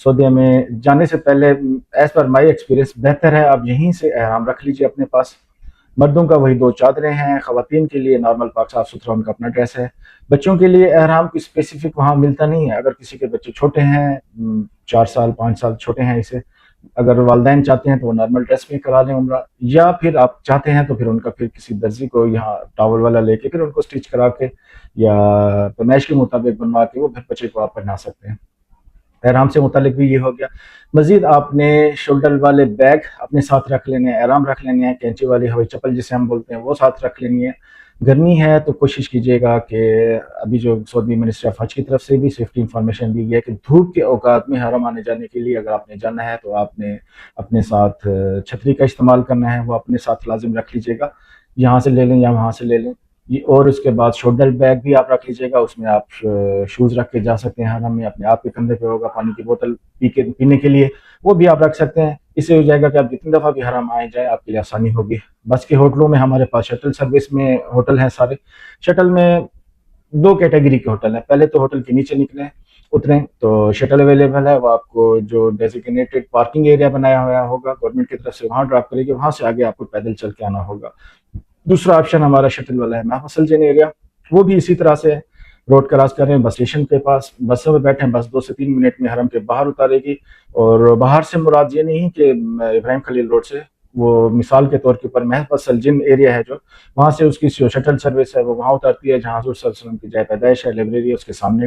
سعودیہ میں جانے سے پہلے ایز پر مائی ایکسپیرینس بہتر ہے آپ یہیں سے احرام رکھ لیجیے اپنے پاس. مردوں کا وہی 2 چادریں ہیں، خواتین کے لیے نارمل پاک صاف ستھرا ان کا اپنا ڈریس ہے. بچوں کے لیے احرام کی اسپیسیفک وہاں ملتا نہیں ہے. اگر کسی کے بچے چھوٹے ہیں 4 سال 5 سال چھوٹے ہیں اسے، اگر والدین چاہتے ہیں تو وہ نارمل ڈریس میں کرا لیں عمرہ، یا پھر آپ چاہتے ہیں تو پھر ان کا پھر کسی درزی کو یہاں ٹاول والا لے کے پھر ان کو اسٹچ کرا کے یا پیمائش کے مطابق بنوا کے وہ پھر بچے کو آپ پہنا سکتے ہیں. احرام سے متعلق بھی یہ ہو گیا. مزید آپ نے شولڈر والے بیگ اپنے ساتھ رکھ لینے ہیں، احرام رکھ لینے ہیں، کینچی والی ہوائی چپل جسے ہم بولتے ہیں وہ ساتھ رکھ لینی ہے. گرمی ہے تو کوشش کیجیے گا کہ ابھی جو سعودی منسٹری آف حج کی طرف سے بھی سیفٹی انفارمیشن دی گئی ہے کہ دھوپ کے اوقات میں حرم آنے جانے کے لیے اگر آپ نے جانا ہے تو آپ نے اپنے ساتھ چھتری کا استعمال کرنا ہے، وہ اپنے ساتھ لازم رکھ لیجیے گا. یہاں سے لے لیں یا وہاں سے لے لیں. اور اس کے بعد شولڈر بیگ بھی آپ رکھ لیجیے گا، اس میں آپ شوز رکھ کے جا سکتے ہیں حرم میں. اپنے آپ کے کندھے پہ ہوگا پانی کی بوتل پینے کے لیے، وہ بھی آپ رکھ سکتے ہیں. اس سے ہو جائے گا کہ آپ جتنی دفعہ بھی حرم آئے جائیں آپ کے لیے آسانی ہوگی. بس کے ہوٹلوں میں ہمارے پاس شٹل سروس میں ہوٹل ہیں سارے. شٹل میں 2 کیٹیگری کے ہوٹل ہیں. پہلے تو ہوٹل کے نیچے نکلیں اتریں تو شٹل اویلیبل ہے، وہ آپ کو جو ڈیزیگنیٹڈ پارکنگ ایریا بنایا ہوا ہوگا گورنمنٹ کی طرف سے وہاں ڈراپ کرے گی، وہاں سے آگے آپ کو پیدل چل کے آنا ہوگا. دوسرا آپشن ہمارا شٹل والا ہے محفظ سلجن ایریا، وہ بھی اسی طرح سے روڈ کراس کر رہے ہیں بس اسٹیشن کے پاس، بسوں میں بیٹھے ہیں، بس 2 سے 3 منٹ میں حرم کے باہر اتارے گی. اور باہر سے مراد یہ نہیں کہ ابراہیم خلیل روڈ سے، وہ مثال کے طور کے اوپر محفظ سلجن ایریا ہے جو وہاں سے اس کی شٹل سروس ہے، وہ وہاں اتارتی ہے جہاں حضور صلی اللہ علیہ وسلم کی جائے پیدائش ہے، لائبریری ہے اس کے سامنے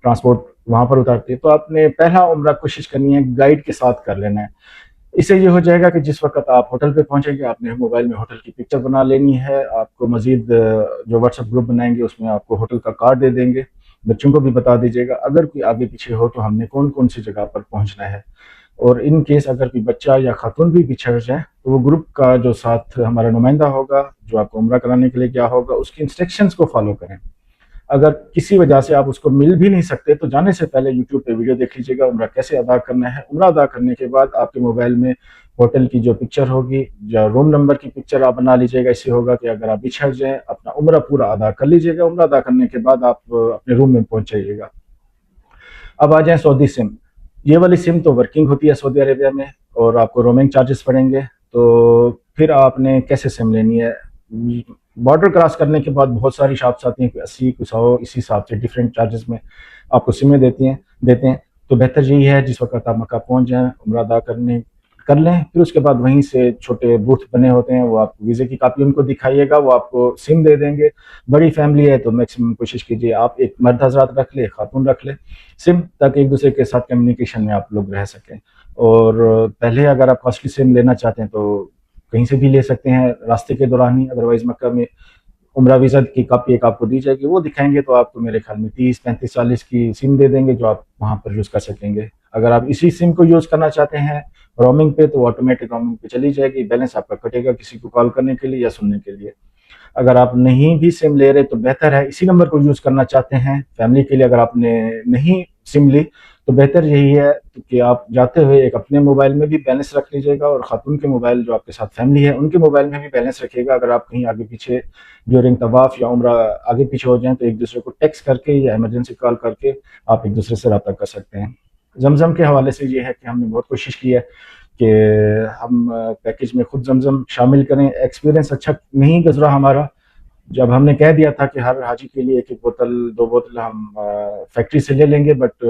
ٹرانسپورٹ وہاں پر اتارتی ہے. تو آپ نے پہلا عمرہ کوشش کرنی ہے گائیڈ کے ساتھ کر لینا ہے. اس سے یہ ہو جائے گا کہ جس وقت آپ ہوٹل پہ پہنچیں گے آپ نے موبائل میں ہوٹل کی پکچر بنا لینی ہے. آپ کو مزید جو واٹس ایپ گروپ بنائیں گے اس میں آپ کو ہوٹل کا کارڈ دے دیں گے. بچوں کو بھی بتا دیجیے گا اگر کوئی آگے پیچھے ہو تو ہم نے کون کون سی جگہ پر پہنچنا ہے. اور ان کیس اگر کوئی بچہ یا خاتون بھی پچھڑ جائے تو وہ گروپ کا جو ساتھ ہمارا نمائندہ ہوگا جو آپ کو عمرہ کرانے کے لیے کیا ہوگا اس کی انسٹرکشنز کو فالو کریں. اگر کسی وجہ سے آپ اس کو مل بھی نہیں سکتے تو جانے سے پہلے یوٹیوب پہ ویڈیو دیکھ لیجیے گا عمرہ کیسے ادا کرنا ہے. عمرہ ادا کرنے کے بعد آپ کے موبائل میں ہوٹل کی جو پکچر ہوگی یا روم نمبر کی پکچر آپ بنا لیجیے گا. اس سے ہوگا کہ اگر آپ بچھڑ جائیں اپنا عمرہ پورا ادا کر لیجیے گا. عمرہ ادا کرنے کے بعد آپ اپنے روم میں پہنچ جائیے گا. اب آ جائیں سعودی سم. یہ والی سم تو ورکنگ ہوتی ہے سعودی عربیہ میں اور آپ کو رومنگ چارجز پڑیں گے. تو پھر آپ نے کیسے سم لینی ہے؟ بارڈر کراس کرنے کے بعد بہت ساری شاپس آتی ہیں، کوئی 80 کوئی 100، اسی حساب سے ڈفرینٹ چارجز میں آپ کو سمیں دیتے ہیں. تو بہتر یہی ہے جس وقت آپ مکہ پہنچ جائیں عمرہ ادا کر لیں. پھر اس کے بعد وہیں سے چھوٹے بوتھ بنے ہوتے ہیں، وہ آپ ویزے کی کاپی ان کو دکھائیے گا، وہ آپ کو سم دے دیں گے. بڑی فیملی ہے تو میکسیمم کوشش کیجیے آپ ایک مرد حضرات رکھ لے، خاتون رکھ لے سم، تاکہ ایک دوسرے کے ساتھ کمیونیکیشن میں آپ لوگ رہ سکیں. اور پہلے اگر آپ کاسٹلی سم لینا چاہتے ہیں تو کہیں سے بھی لے سکتے ہیں راستے کے دوران ہی. ادروائز مکہ میں عمرہ ویزا کی کاپی ایک آپ کو دی جائے گی، وہ دکھائیں گے تو آپ کو میرے خیال میں 30 35 40 کی سم دے دیں گے جو آپ وہاں پر یوز کر سکیں گے. اگر آپ اسی سم کو یوز کرنا چاہتے ہیں رومنگ پہ تو آٹومیٹک رومنگ پہ چلی جائے گی، بیلنس آپ کا کٹے گا کسی کو کال کرنے کے لیے یا سننے کے لیے. اگر آپ نہیں بھی سم لے رہے تو بہتر ہے اسی نمبر کو یوز کرنا چاہتے ہیں فیملی کے لیے. اگر آپ نے نہیں سم لی تو بہتر یہی ہے کہ آپ جاتے ہوئے ایک اپنے موبائل میں بھی بیلنس رکھ لیجیے گا اور خاتون کے موبائل جو آپ کے ساتھ فیملی ہے ان کے موبائل میں بھی بیلنس رکھیے گا. اگر آپ کہیں آگے پیچھے ڈیورنگ طواف یا عمرہ آگے پیچھے ہو جائیں تو ایک دوسرے کو ٹیکسٹ کر کے یا ایمرجنسی کال کر کے آپ ایک دوسرے سے رابطہ کر سکتے ہیں. زمزم کے حوالے سے یہ ہے کہ ہم نے بہت کوشش کی ہے کہ ہم پیکیج میں خود زمزم شامل کریں. ایکسپیرینس اچھا نہیں گزرا ہمارا. جب ہم نے کہہ دیا تھا کہ ہر حاجی کے لیے ایک ایک بوتل 2 بوتل ہم فیکٹری سے لے لیں گے، بٹ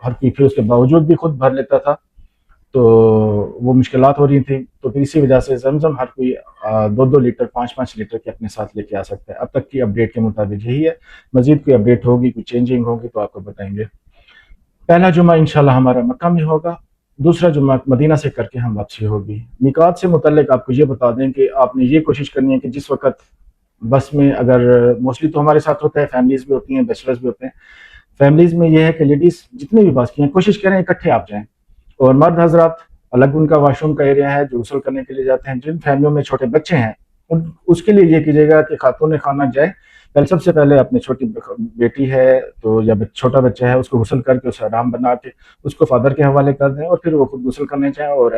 ہر کوئی پھر اس کے باوجود بھی خود بھر لیتا تھا تو وہ مشکلات ہو رہی تھیں. تو پھر اسی وجہ سے زمزم ہر کوئی 2 2 لیٹر 5 5 لیٹر کے اپنے ساتھ لے کے آ سکتا ہے. اب تک کی اپڈیٹ کے مطابق یہی ہے. مزید کوئی اپڈیٹ ہوگی، کوئی چینجنگ ہوگی تو آپ کو بتائیں گے. پہلا جمعہ انشاءاللہ ہمارا مکہ میں ہوگا، دوسرا جمعہ مدینہ سے کر کے ہم واپسی ہوگی. میقات سے متعلق آپ کو یہ بتا دیں کہ آپ نے یہ کوشش کرنی ہے کہ جس وقت بس میں، اگر موسٹلی تو ہمارے ساتھ ہوتا ہے فیملیز بھی ہوتی ہیں بیچلرز بھی ہوتے ہیں، فیملیز میں یہ ہے کہ لیڈیز جتنے بھی باس کی ہیں کوشش کریں اکٹھے آپ جائیں، اور مرد حضرات الگ ان کا واش روم کا ایریا ہے جو غسل کرنے کے لیے جاتے ہیں. جن فیملیوں میں چھوٹے بچے ہیں اس کے لیے یہ کیجیے گا کہ خاتون خانہ جائے پہلے، سب سے پہلے اپنی چھوٹی بیٹی ہے تو یا چھوٹا بچہ ہے اس کو غسل کر کے اسے آرام بنا کے اس کو فادر کے حوالے کر دیں اور پھر وہ خود غسل کرنے جائیں اور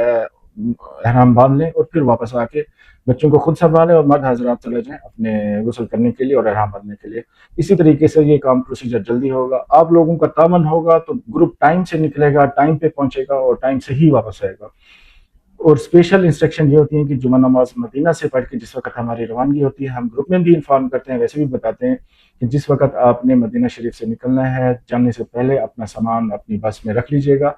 احرام باندھ لیں اور پھر واپس آ کے بچوں کو خود سنبھالیں اور مرد حضرات چلے جائیں اپنے غسل کرنے کے لیے اور احرام باندھنے کے لیے. اسی طریقے سے یہ کام پروسیجر جلدی ہوگا. آپ لوگوں کا تعاون ہوگا تو گروپ ٹائم سے نکلے گا, ٹائم پہ پہنچے گا اور ٹائم سے ہی واپس آئے گا. اور اسپیشل انسٹرکشن یہ ہوتی ہیں کہ جمعہ نماز مدینہ سے پڑھ کے جس وقت ہماری روانگی ہوتی ہے, ہم گروپ میں بھی انفارم کرتے ہیں, ویسے بھی بتاتے ہیں کہ جس وقت آپ نے مدینہ شریف سے نکلنا ہے, جانے سے پہلے اپنا سامان اپنی بس میں رکھ لیجئے گا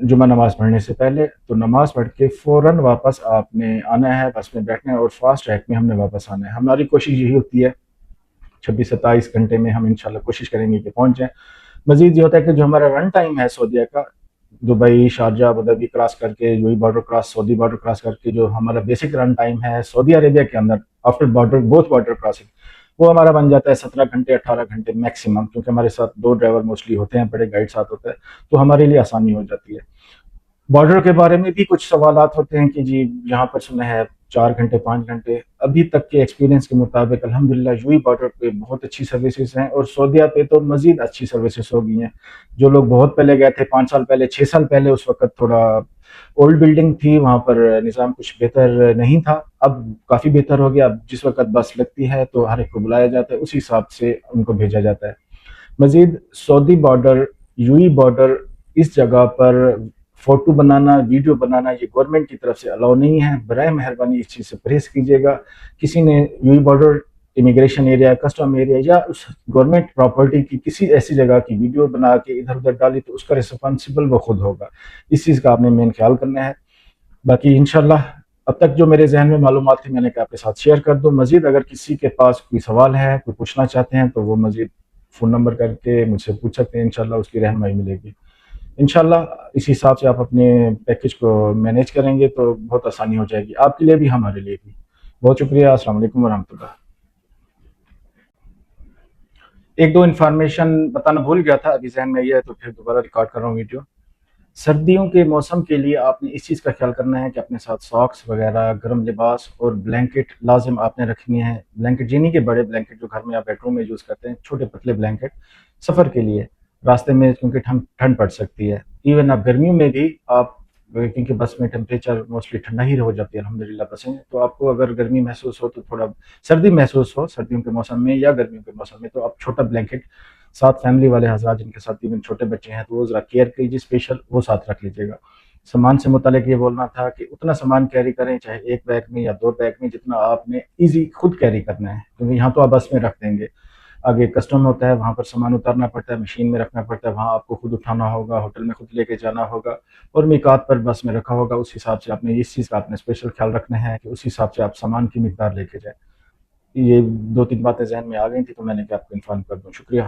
جمعہ نماز پڑھنے سے پہلے. تو نماز پڑھ کے فوراً واپس آپ نے آنا ہے, بس میں بیٹھنا ہے اور فاسٹ ٹریک میں ہم نے واپس آنا ہے. ہماری کوشش یہی ہوتی ہے 26-27 گھنٹے میں ہم انشاءاللہ کوشش کریں گے کہ پہنچ جائیں. مزید یہ ہوتا ہے کہ جو ہمارا رن ٹائم ہے سعودیہ کا, دبئی, شارجہ, ابوظہبی کراس کر کے, یو ای بارڈر کراس, سعودی بارڈر کراس کر کے جو ہمارا بیسک رن ٹائم ہے سعودی عربیہ کے اندر after border, booth border crossing, وہ ہمارا بن جاتا ہے 17 گھنٹے 18 گھنٹے میکسیمم, کیونکہ ہمارے ساتھ 2 ڈرائیور موسٹلی ہوتے ہیں, بڑے گائیڈ ساتھ ہوتا ہے, تو ہمارے لیے آسانی ہو جاتی ہے. بارڈر کے بارے میں بھی کچھ سوالات ہوتے ہیں کہ جی یہاں پر سنا ہے 4 گھنٹے 5 گھنٹے. ابھی تک کے ایکسپیرینس کے مطابق الحمدللہ یو ای بارڈر پہ بہت اچھی سروسز ہیں, اور سعودیہ پہ تو مزید اچھی سروسز ہو گئی ہیں. جو لوگ بہت پہلے گئے تھے, 5 سال پہلے, 6 سال پہلے, اس وقت تھوڑا اولڈ بلڈنگ تھی, وہاں پر نظام کچھ بہتر نہیں تھا. اب کافی بہتر ہو گیا. اب جس وقت بس لگتی ہے تو ہر ایک کو بلایا جاتا ہے, اسی حساب سے ان کو بھیجا جاتا ہے. مزید سعودی بارڈر, یو ای بارڈر, اس جگہ پر فوٹو بنانا, ویڈیو بنانا یہ گورنمنٹ کی طرف سے الاؤ نہیں ہے. برائے مہربانی اس چیز سے پرہیز کیجیے گا. کسی نے U E border, immigration area, custom area یا اس گورنمنٹ پراپرٹی کی کسی ایسی جگہ کی ویڈیو بنا کے ادھر ادھر ڈالی تو اس کا ریسپانسبل وہ خود ہوگا. اس چیز کا آپ نے مین خیال کرنا ہے. باقی انشاءاللہ اب تک جو میرے ذہن میں معلومات تھی میں نے کہا آپ کے ساتھ شیئر کر دوں. مزید اگر کسی کے پاس کوئی سوال ہے, کوئی پوچھنا چاہتے ہیں, تو وہ مزید فون نمبر کر کے مجھ سے پوچھ سکتے ہیں. انشاءاللہ اس کی رہنمائی ملے گی. انشاءاللہ اسی حساب سے آپ اپنے پیکج کو مینیج کریں گے تو بہت آسانی ہو جائے گی, آپ کے لیے بھی ہمارے لیے بھی. بہت شکریہ. السلام علیکم ورحمۃ اللہ. ایک دو انفارمیشن بتانا بھول گیا تھا, ابھی ذہن میں یہ ہے تو پھر دوبارہ ریکارڈ کر رہا ہوں ویڈیو. سردیوں کے موسم کے لیے آپ نے اس چیز کا خیال کرنا ہے کہ اپنے ساتھ ساکس وغیرہ, گرم لباس اور بلینکٹ لازم آپ نے رکھنی ہے. بلینکٹ یہ نہیں کہ بڑے بلینکٹ جو گھر میں آپ بیڈ روم میں یوز کرتے ہیں, چھوٹے پتلے بلینکٹ سفر کے لیے, راستے میں کیونکہ ٹھنڈ پڑ سکتی ہے. ایون آپ گرمیوں میں بھی آپ, کیونکہ بس میں ٹیمپریچر موسٹلی ٹھنڈا ہی ہو جاتی ہے الحمدللہ بسیں, تو آپ کو اگر گرمی محسوس ہو, تو تھوڑا سردی محسوس ہو سردیوں کے موسم میں یا گرمیوں کے موسم میں, تو آپ چھوٹا بلینکٹ ساتھ, فیملی والے حضرات جن کے ساتھ ایون چھوٹے بچے ہیں تو وہ ذرا کیئر کیجیے اسپیشل, وہ ساتھ رکھ لیجیے گا. سامان سے متعلق یہ بولنا تھا کہ اتنا سامان کیری کریں, چاہے 1 بیگ میں یا 2 بیگ میں, جتنا آپ نے ایزی خود کیری کرنا ہے, کیونکہ یہاں تو آپ بس میں رکھ دیں گے, آگے کسٹم ہوتا ہے, وہاں پر سامان اتارنا پڑتا ہے, مشین میں رکھنا پڑتا ہے, وہاں آپ کو خود اٹھانا ہوگا, ہوٹل میں خود لے کے جانا ہوگا, اور میقات پر بس میں رکھا ہوگا. اس حساب سے آپ نے اس چیز کا آپ نے اسپیشل خیال رکھنا ہے کہ اس حساب سے آپ سامان کی مقدار لے کے جائیں. یہ 2-3 باتیں ذہن میں آ گئی تھی تو میں نے کہ آپ کو انفارم کر دوں. شکریہ.